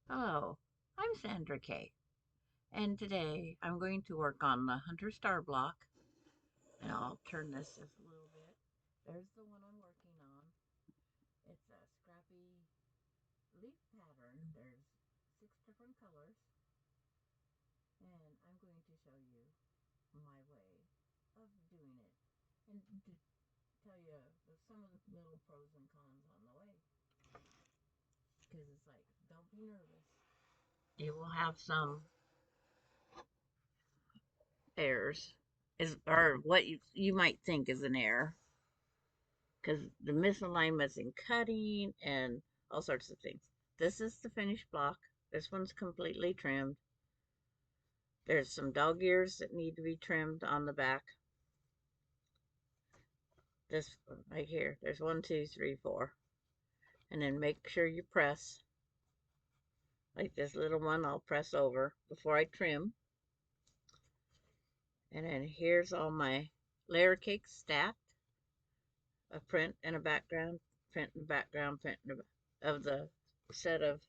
Hello, I'm Sandra Kay, and today I'm going to work on the Hunter Star block, and I'll turn this just a little bit. There's the one I'm working on. It's a scrappy leaf pattern. There's 6 different colors, and I'm going to show you my way of doing it, and to tell you some of the little pros and cons on the way, because it's like, don't be nervous. You will have some errors, or what you might think is an error, because the misalignments in cutting and all sorts of things. This is the finished block. This one's completely trimmed. There's some dog ears that need to be trimmed on the back. This right here, there's 1, 2, 3, 4. And then make sure you press. Like this little one, I'll press over before I trim. And then here's all my layer cakes stacked. A print and a background, print and background, print of the set of,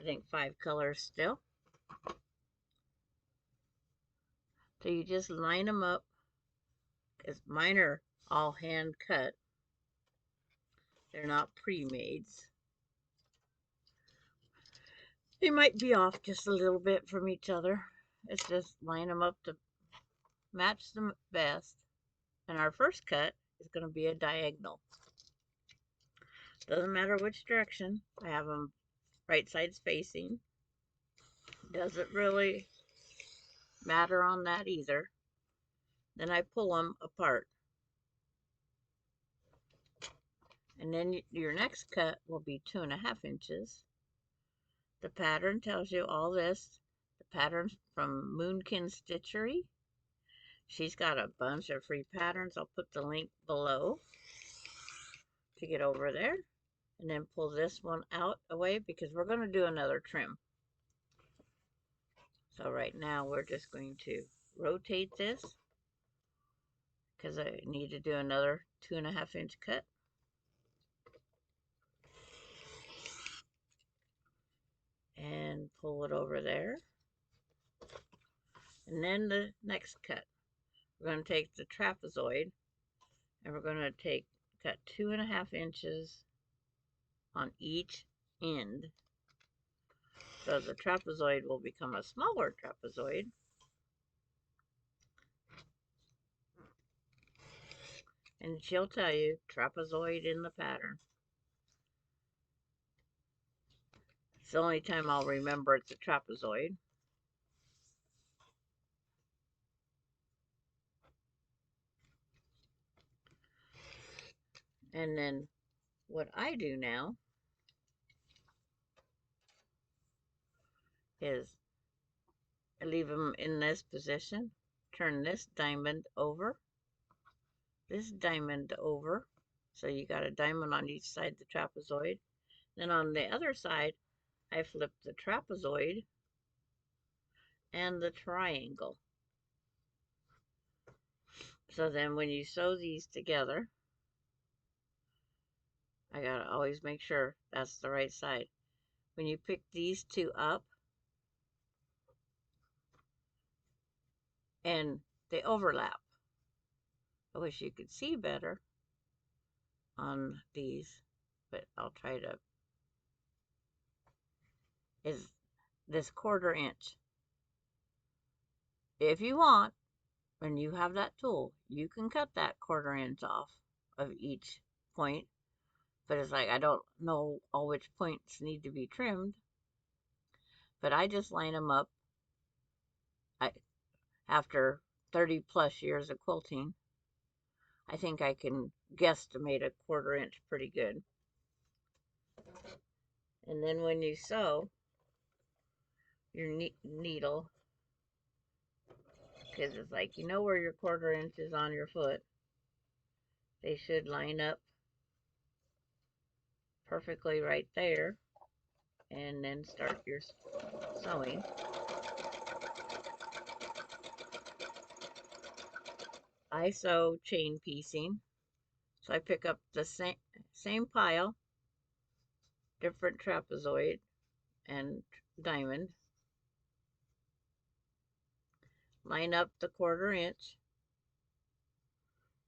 I think, 5 colors still. So you just line them up, because mine are all hand cut. They're not pre-mades. They might be off just a little bit from each other. It's just line them up to match them best. And our first cut is going to be a diagonal. Doesn't matter which direction. I have them right sides facing. Doesn't really matter on that either. Then I pull them apart. And then your next cut will be 2.5 inches. The pattern tells you all this. The pattern's from Moonkin Stitchery. She's got a bunch of free patterns. I'll put the link below to get over there. And then pull this one out away, because we're going to do another trim. So right now we're just going to rotate this, because I need to do another 2.5 inch cut. And pull it over there. And then the next cut, we're going to take the trapezoid, and we're going to cut 2.5 inches on each end. So the trapezoid will become a smaller trapezoid. And she'll tell you trapezoid in the pattern. It's the only time I'll remember it's a trapezoid. And then what I do now is I leave them in this position, turn this diamond over, this diamond over. So you got a diamond on each side of the trapezoid. Then on the other side, I flip the trapezoid and the triangle. So then when you sew these together, I gotta always make sure that's the right side. When you pick these two up, and they overlap. I wish you could see better on these, but I'll try to, is this 1/4 inch. If you want, when you have that tool, you can cut that 1/4 inch off of each point, but it's like, I don't know all which points need to be trimmed, but I just line them up. After 30 plus years of quilting, I think I can guesstimate a 1/4 inch pretty good. And then when you sew your needle, because it's like, you know where your 1/4 inch is on your foot, they should line up perfectly right there. And then start your sewing. I sew chain piecing, so I pick up the same pile, different trapezoid, and diamond. Line up the 1/4 inch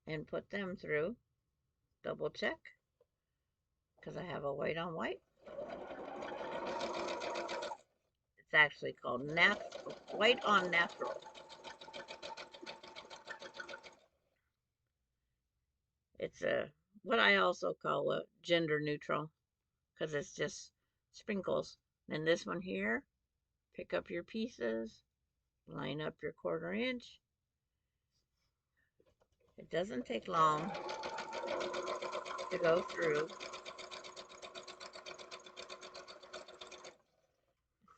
and put them through. Double check, because I have a white on white. It's actually called white on natural. It's what I also call a gender neutral, because it's just sprinkles. And this one here, pick up your pieces, line up your 1/4 inch. It doesn't take long to go through.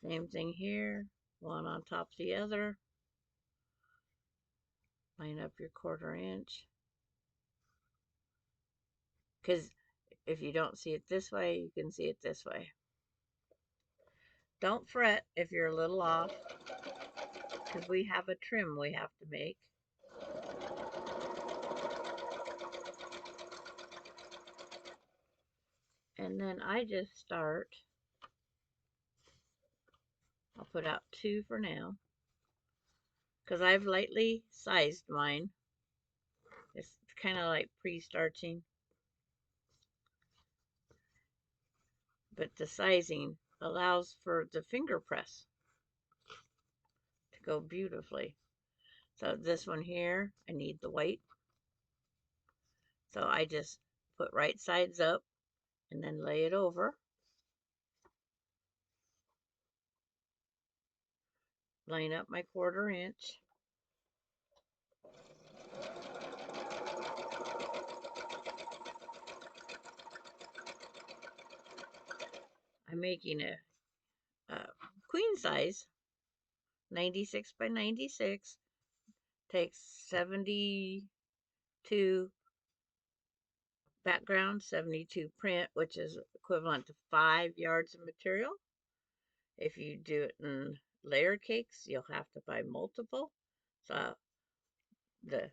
Same thing here, one on top of the other. Line up your 1/4 inch. Because if you don't see it this way, you can see it this way. Don't fret if you're a little off, because we have a trim we have to make. And then I just start, I'll put out 2 for now, because I've lightly sized mine. It's kind of like pre-starching, but the sizing allows for the finger press to go beautifully. So this one here, I need the white. So I just put right sides up and then lay it over. Line up my 1/4 inch. I'm making a queen size, 96 by 96. Takes 72 background, 72 print, which is equivalent to 5 yards of material. If you do it in layer cakes, you'll have to buy multiple. So the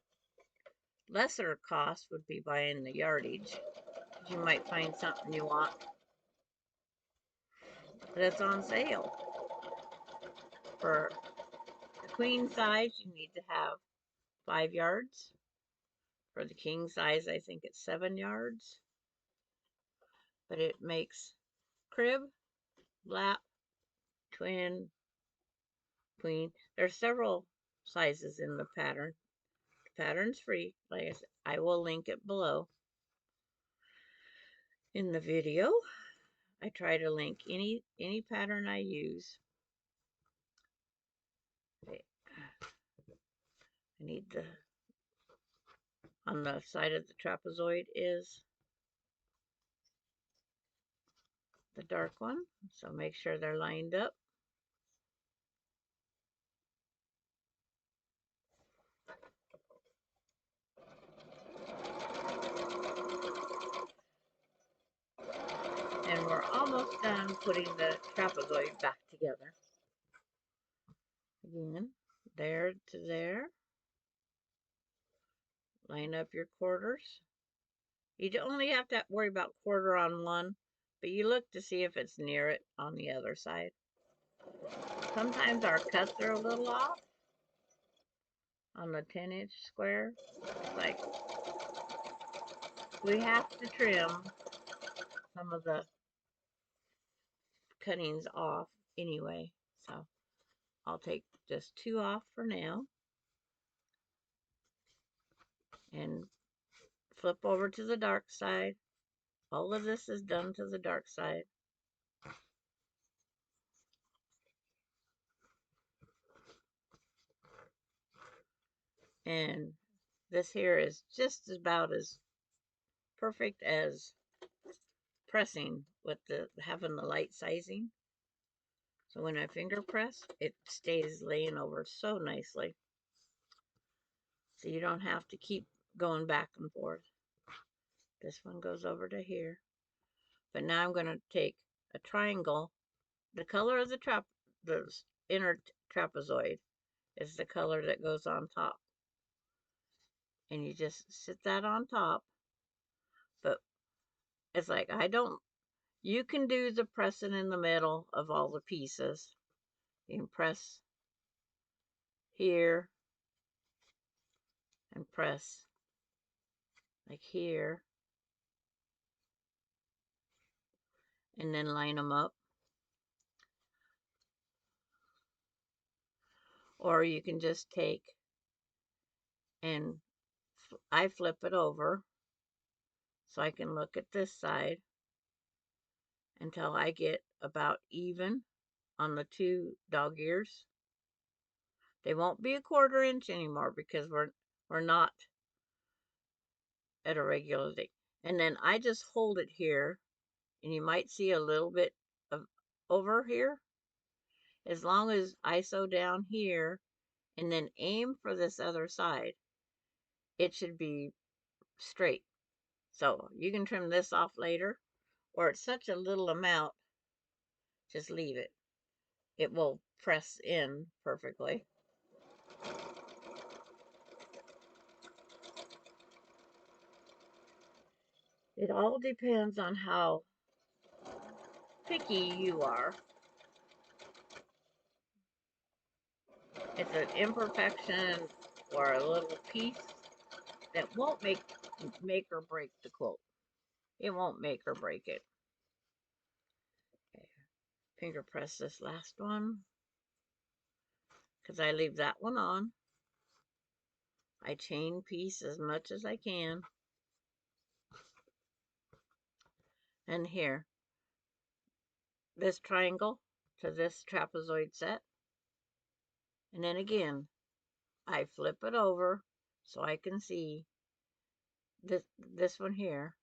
lesser cost would be buying the yardage. You might find something you want that's on sale. For the queen size, you need to have 5 yards. For the king size, I think it's 7 yards. But it makes crib, lap, twin, queen. There's several sizes in the pattern. The pattern's free. Like I said, I will link it below in the video. I try to link any pattern I use. Okay. I need the, on the side of the trapezoid is the dark one, so make sure they're lined up. And we're almost done putting the trapezoid back together. Again, there to there. Line up your quarters. You only have to worry about 1/4 on one, but you look to see if it's near it on the other side. Sometimes our cuts are a little off on the 10-inch square. It's like we have to trim some of the cuttings off anyway. So I'll take just 2 off for now and flip over to the dark side. All of this is done to the dark side. And this here is just about as perfect as pressing with the having the light sizing. So when I finger press, it stays laying over so nicely. So you don't have to keep going back and forth. This one goes over to here. But now I'm going to take a triangle. The color of the inner trapezoid is the color that goes on top. And you just sit that on top. But it's like, You can do the pressing in the middle of all the pieces. You can press here and press like here and then line them up. Or you can just take and I flip it over so I can look at this side until I get about even on the 2 dog ears. They won't be a 1/4 inch anymore because we're not at a regular thing. And then I just hold it here, and you might see a little bit of over here. As long as I sew down here and then aim for this other side, it should be straight. So you can trim this off later, or it's such a little amount, just leave it. It will press in perfectly. It all depends on how picky you are. It's an imperfection or a little piece that won't make or break the quilt. It won't make or break it. Okay. Finger press this last one because I leave that one on. I chain piece as much as I can. And here, this triangle to this trapezoid set. And then again, I flip it over so I can see this one here.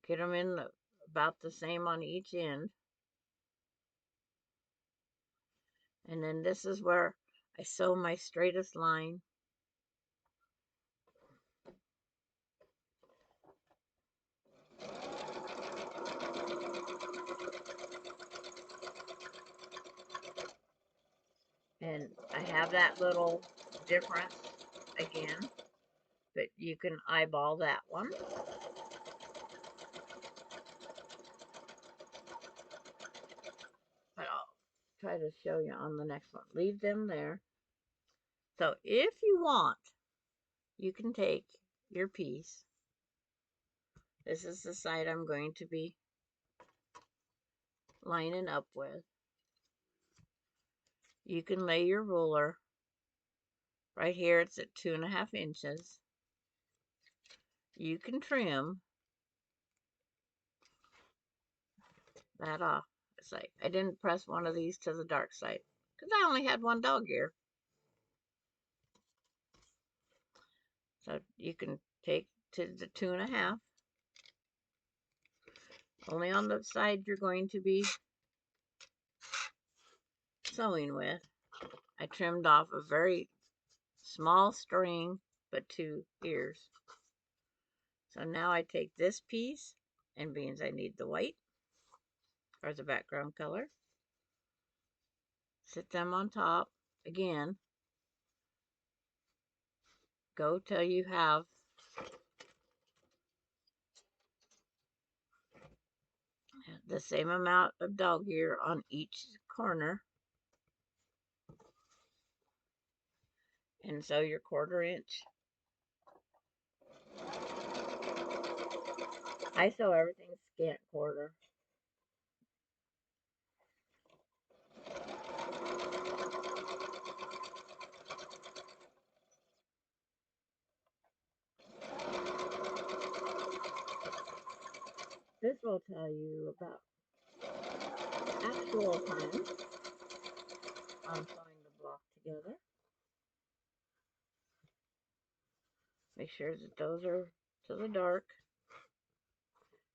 Get them in about the same on each end. And then this is where I sew my straightest line. And I have that little difference again, but you can eyeball that one. But I'll try to show you on the next one. Leave them there. So if you want, you can take your piece. This is the side I'm going to be lining up with. You can lay your ruler right here. It's at 2.5 inches. You can trim that off. It's like I didn't press one of these to the dark side because I only had one dog ear. So you can take to the 2.5. Only on the side you're going to be sewing with. I trimmed off a very small string, but 2 ears. So now I take this piece, and being I need the white, or the background color, sit them on top. Again, go till you have the same amount of dog ear on each corner. And sew your 1/4 inch. I sew everything scant quarter. This will tell you about actual time on sewing the block together. Make sure that those are to the dark.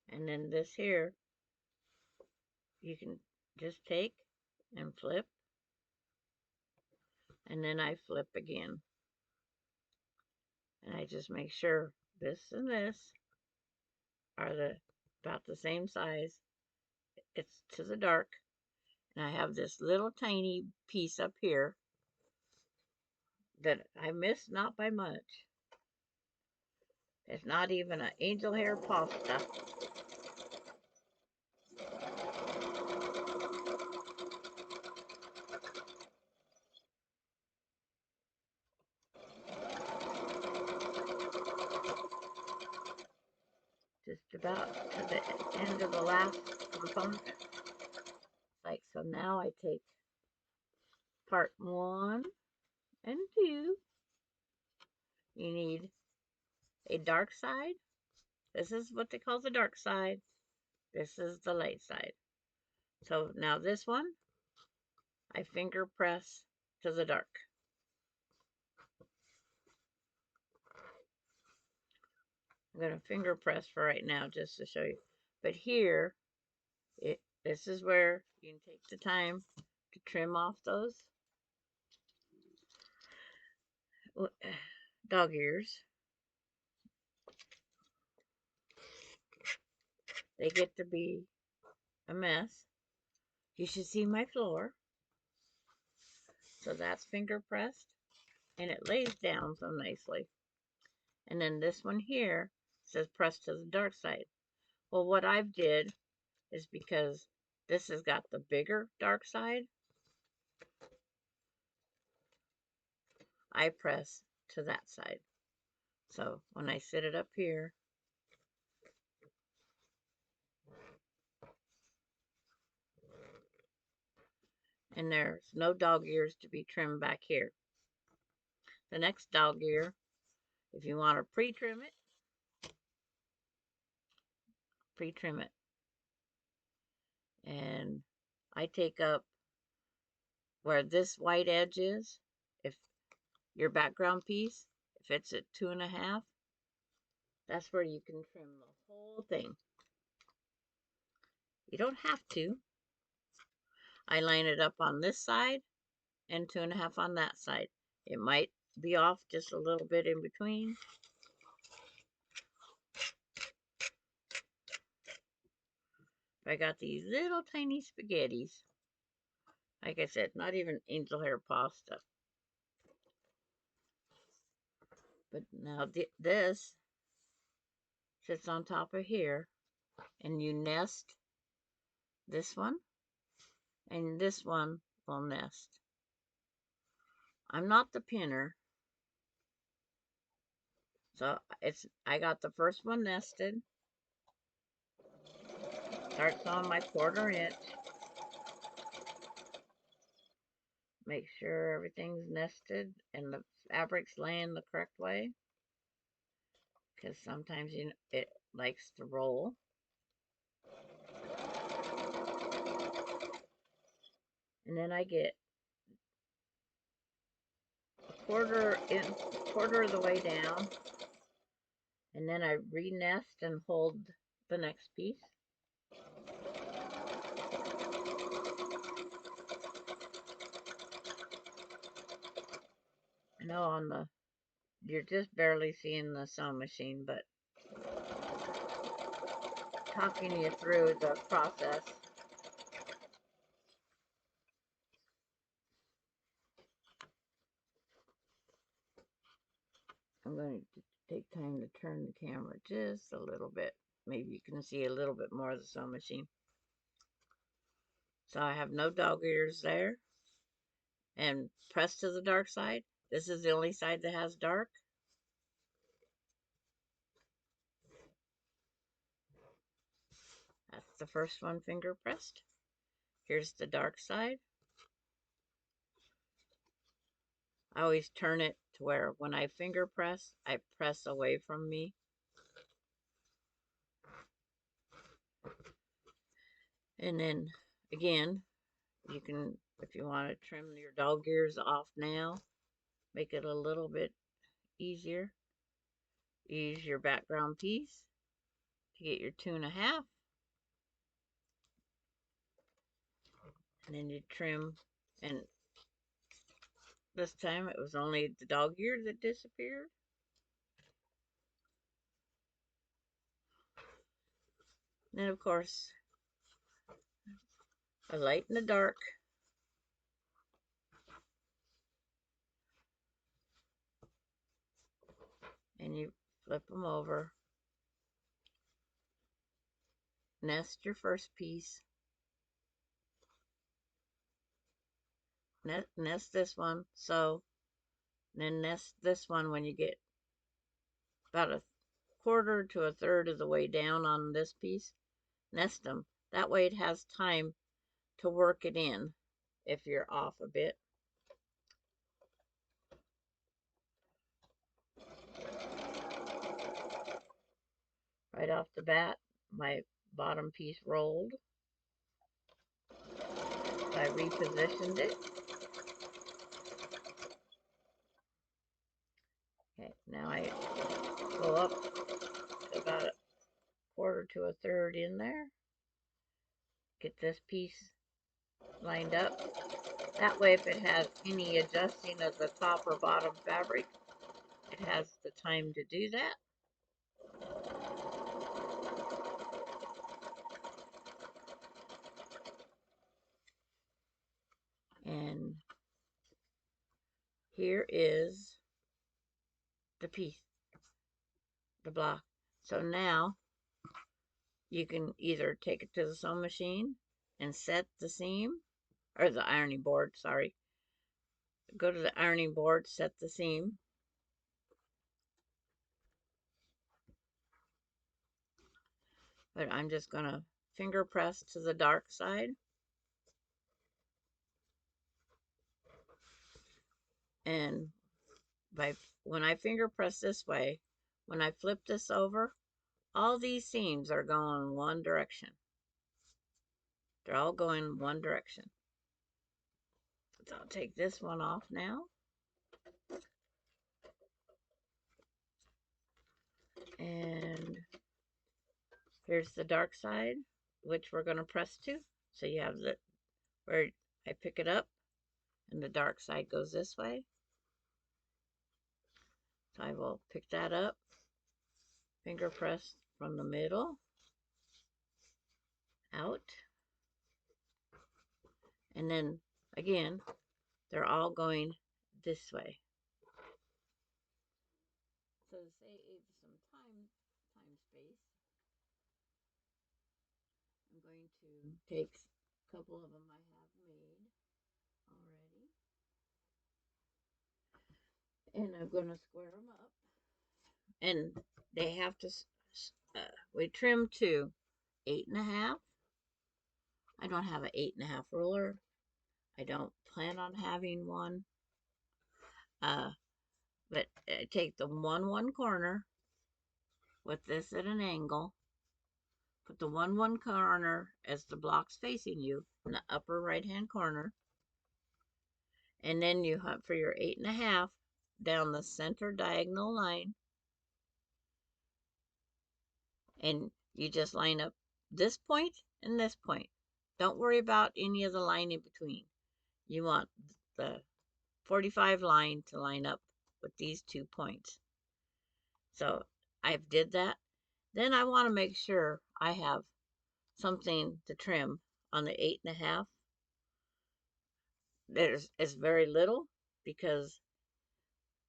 And then this here, you can just take and flip. And then I flip again. And I just make sure this and this are about the same size. It's to the dark. And I have this little tiny piece up here that I missed not by much. It's not even an angel hair pasta. Just about to the end of the last component. Like, so now I take part 1 and 2. You need a dark side. This is what they call the dark side. This is the light side. So now this one, I finger press to the dark. I'm going to finger press for right now just to show you. But here, this is where you can take the time to trim off those dog ears. They get to be a mess. You should see my floor. So that's finger pressed, and it lays down so nicely. And then this one here says press to the dark side. Well, what I've did is because this has got the bigger dark side, I press to that side. So when I sit it up here, and there's no dog ears to be trimmed back here. The next dog ear, if you want to pre-trim it. And I take up where this white edge is. If your background piece, if it's at 2.5, that's where you can trim the whole thing. You don't have to. I line it up on this side and 2.5 on that side. It might be off just a little bit in between. I got these little tiny spaghettis. Like I said, not even angel hair pasta. But now this sits on top of here, and you nest this one, and this one will nest. I'm not the pinner, so I got the first one nested. Starts on my 1/4 inch. Make sure everything's nested and the fabric's laying the correct way, because sometimes it likes to roll. And then I get a quarter of the way down, and then I re-nest and hold the next piece. I know you're just barely seeing the sewing machine, but talking you through the process. I'm going to take time to turn the camera just a little bit. Maybe you can see a little bit more of the sewing machine. So I have no dog ears there. And press to the dark side. This is the only side that has dark. That's the first one finger pressed. Here's the dark side. I always turn it to where when I finger press, I press away from me. And then again, you can, if you want to trim your dog ears off now, make it a little bit easier. Use your background piece to get your 2.5. And then you trim, and this time it was only the dog ear that disappeared. And then of course, a light and a dark. And you flip them over, nest your first piece, nest this one, so then nest this one when you get about a quarter to a third of the way down on this piece. Nest them. That way it has time to work it in if you're off a bit. Right off the bat, my bottom piece rolled. I repositioned it. Okay, now I go up to about a quarter to a third in there. Get this piece lined up. That way, if it has any adjusting of the top or bottom fabric, it has the time to do that. And here is the piece, the block. So now you can either take it to the sewing machine and set the seam, or the ironing board, sorry. Go to the ironing board, set the seam. But I'm just going to finger press to the dark side. And when I finger press this way, when I flip this over, all these seams are going one direction. They're all going one direction. So I'll take this one off now. And here's the dark side, which we're going to press to. So you have the where I pick it up, and the dark side goes this way. So I will pick that up, finger press from the middle, out. And then, again, they're all going this way. So to save some time space, I'm going to take a couple of them I have made already. And I'm going to square them up. And they have to, we trim to 8.5. I don't have an 8.5 ruler. I don't plan on having one. But take the one corner with this at an angle. Put the one corner as the block's facing you in the upper right hand corner. And then you hunt for your 8.5 down the center diagonal line. And you just line up this point and this point. Don't worry about any of the line in between. You want the 45 line to line up with these 2 points. So I did that. Then I want to make sure I have something to trim on the 8.5. It's very little because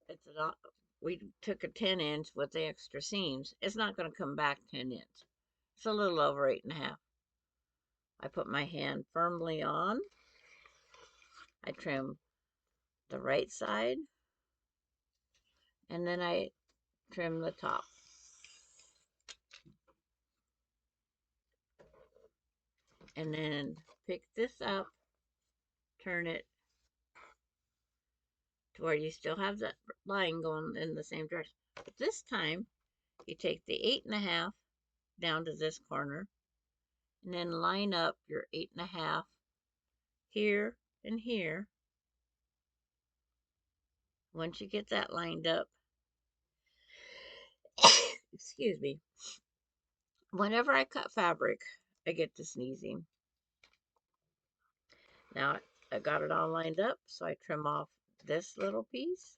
it's not, we took a 10-inch with the extra seams. It's not going to come back 10 inch. It's a little over 8.5. I put my hand firmly on. I trim the right side, and then I trim the top. And then pick this up, turn it to where you still have that line going in the same direction. But this time, you take the 8.5 down to this corner, and then line up your 8.5 here and here. Once you get that lined up, excuse me, whenever I cut fabric, I get to sneezing. Now I got it all lined up, so I trim off this little piece.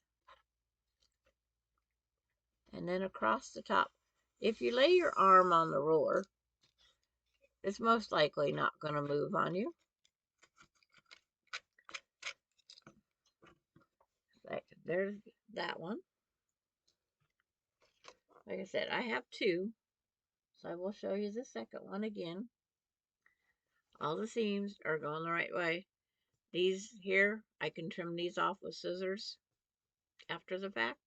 And then across the top. If you lay your arm on the ruler, it's most likely not going to move on you. Like, there's that one. Like I said, I have two, so I will show you the second one again. All the seams are going the right way. These here, I can trim these off with scissors after the fact.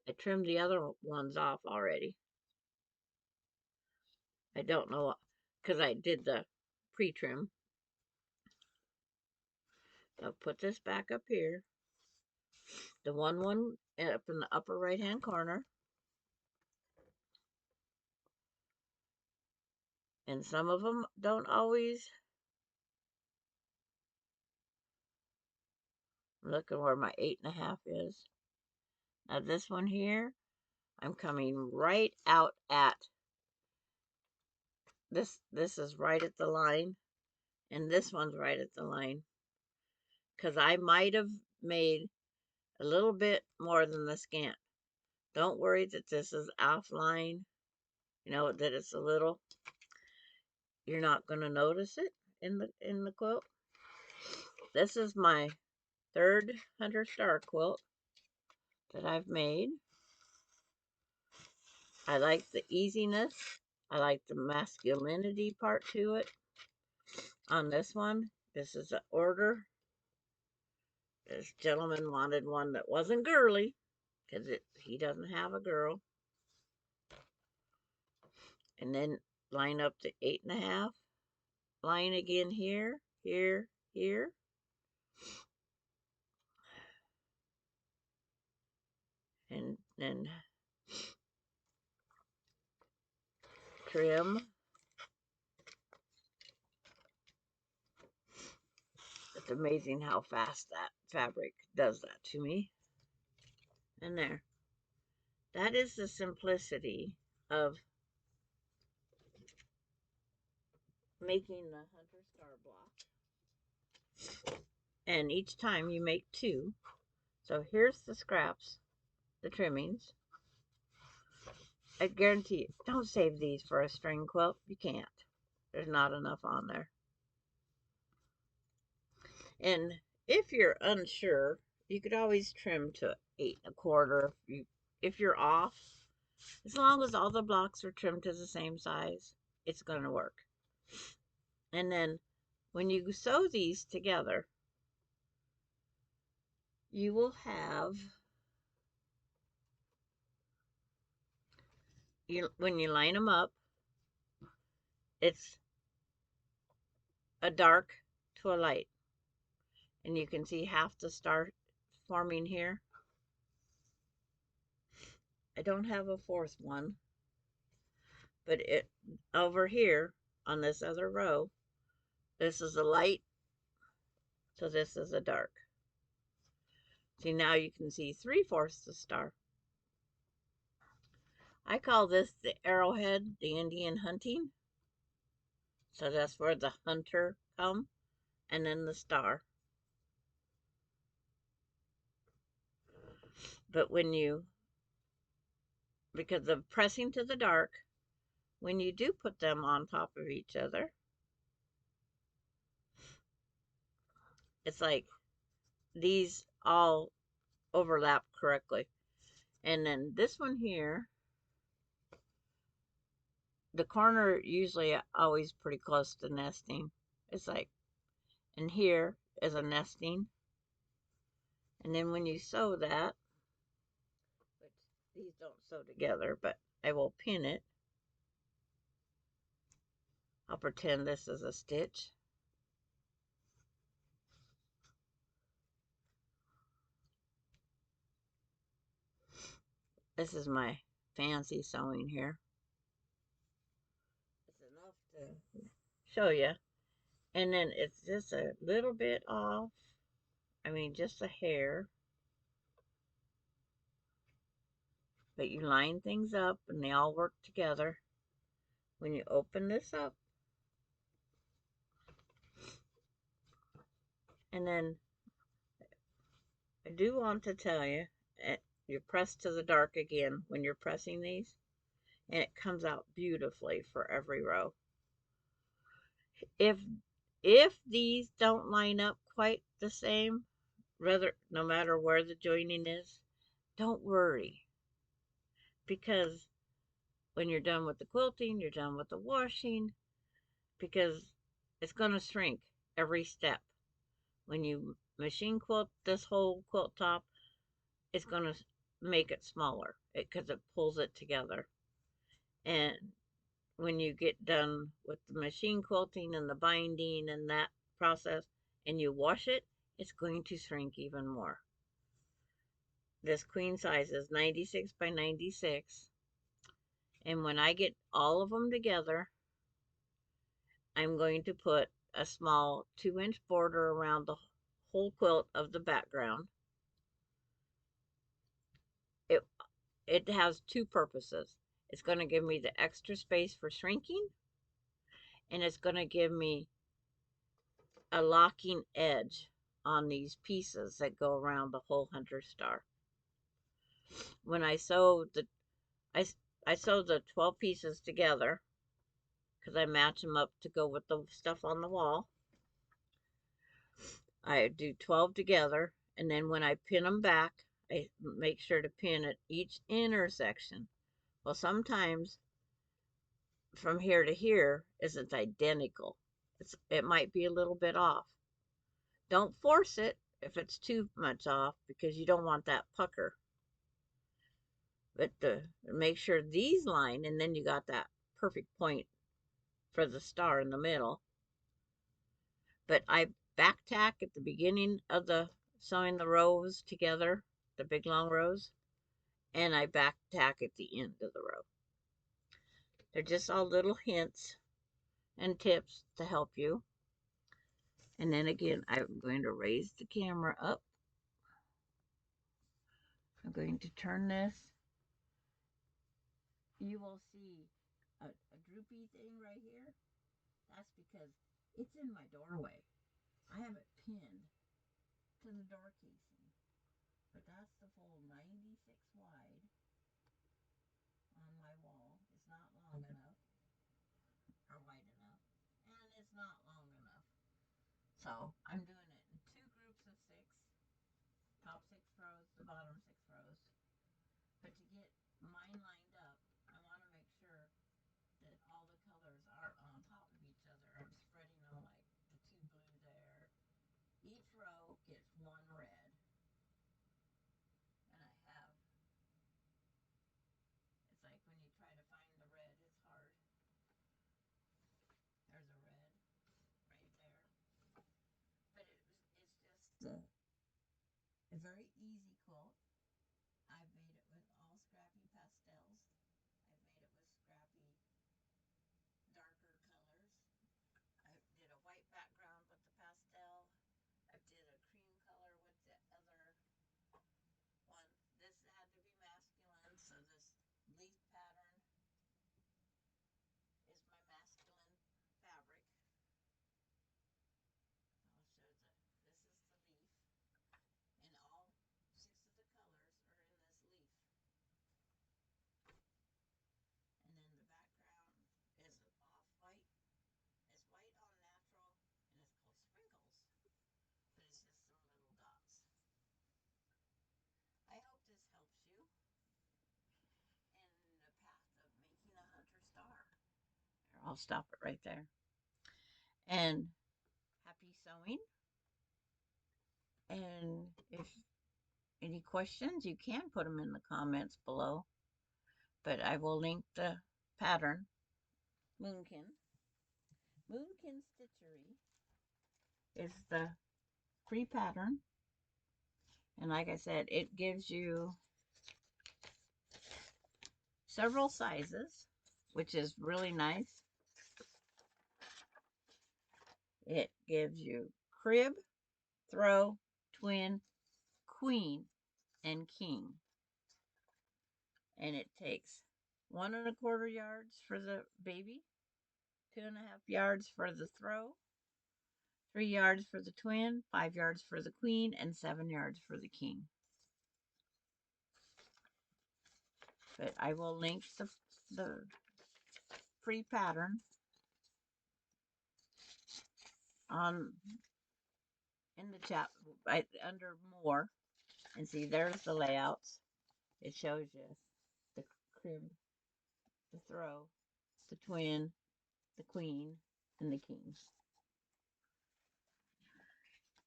I trimmed the other ones off already. I don't know, because I did the pre-trim. I'll put this back up here. The one up in the upper right-hand corner. And some of them don't always. I'm looking where my 8.5 is. Now this one here, I'm coming right out at this. This is right at the line, and this one's right at the line. Because I might have made a little bit more than the scant. Don't worry that this is offline. You know that it's a little. You're not going to notice it in the quilt. This is my third Hunter Star quilt that I've made. I like the easiness. I like the masculinity part to it. On this one, this is an order. This gentleman wanted one that wasn't girly, because he doesn't have a girl. And then line up the 8.5. Line again here, here, here. And then trim. It's amazing how fast that fabric does that to me. And there. That is the simplicity of making the Hunter Star block. And each time you make two. So here's the scraps, the trimmings. I guarantee you, don't save these for a string quilt. You can't. There's not enough on there. And if you're unsure, you could always trim to 8.25. If you're off, as long as all the blocks are trimmed to the same size, it's going to work. And then when you sew these together, you will have, when you line them up, it's a dark to a light. And you can see half the star forming here. I don't have a fourth one, but it over here on this other row, this is a light, so this is a dark. See, now you can see 3/4 the star. I call this the arrowhead, the Indian hunting. So that's where the hunter come, and then the star. But when you, because of pressing to the dark, when you do put them on top of each other, it's like these all overlap correctly. And then this one here, the corner usually always pretty close to nesting. It's like, and here is a nesting. And then when you sew that, which these don't sew together, but I will pin it. I'll pretend this is a stitch. This is my fancy sewing here. It's enough to show you. And then it's just a little bit off. I mean, just a hair. But you line things up and they all work together. When you open this up, and then I do want to tell you, you press to the dark again when you're pressing these, and it comes out beautifully for every row. If these don't line up quite the same, no matter where the joining is, don't worry. because when you're done with the quilting, you're done with the washing, because it's going to shrink every step. When you machine quilt this whole quilt top, it's going to make it smaller because it pulls it together. And when you get done with the machine quilting and the binding and that process and you wash it, it's going to shrink even more. This queen size is 96 by 96. And when I get all of them together, I'm going to put a small 2-inch border around the whole quilt of the background. It, it has two purposes. It's going to give me the extra space for shrinking, and it's going to give me a locking edge on these pieces that go around the whole hunter star. When I sew I sew the 12 pieces together because I match them up to go with the stuff on the wall. I do 12 together, and then when I pin them back, I make sure to pin at each intersection. Well, sometimes from here to here isn't identical. It might be a little bit off. Don't force it if it's too much off because you don't want that pucker. But make sure these line, and then you got that perfect point for the star in the middle. But I back tack at the beginning of the sewing the rows together, the big long rows, and I back tack at the end of the row. They're just all little hints and tips to help you. And then again, I'm going to raise the camera up. I'm going to turn this. You will see a droopy thing right here. That's because it's in my doorway. I have it pinned to the door casing. But that's the full 96 wide on my wall. It's not long enough or wide enough. And it's not long enough. So I'm doing it in 2 groups of 6. Top 6 rows, the bottom 6 rows. But to get mine lined up, I want to make sure that all the colors are on top of each other. I'm spreading them like the 2 blue there. Each row gets 1 red. And I have, it's like when you try to find the red, it's hard. There's a red right there. But it's just a very easy quilt. I've made it with all scrappy pastels. I've made it with scrappy darker colors. I did a white background with the pastel. I did a cream color with the other one. This had to be masculine, so this leaf pattern is my masculine fabric. I'll show this is the leaf, and all 6 of the colors are in this leaf. And then the background is off-white. It's white on natural, and it's called Sprinkles, but it's just some little dots. I hope this helps you in the path of making a hunter star. I'll stop it right there. And happy sewing. And if any questions, you can put them in the comments below. But I will link the pattern, Moonkin. Moonkin Stitchery is the free pattern. And like I said, it gives you several sizes, which is really nice. It gives you crib, throw, twin, queen, and king. And it takes 1¼ yards for the baby, 2½ yards for the throw, 3 yards for the twin, 5 yards for the queen, and 7 yards for the king. But I will link the free pattern on in the chat under more, and see there's the layouts. It shows you the crib, the throw, the twin, the queen, and the king.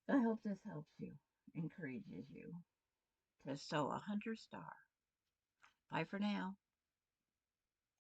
I hope this helps you, encourages you to sew a hunter star. Bye for now.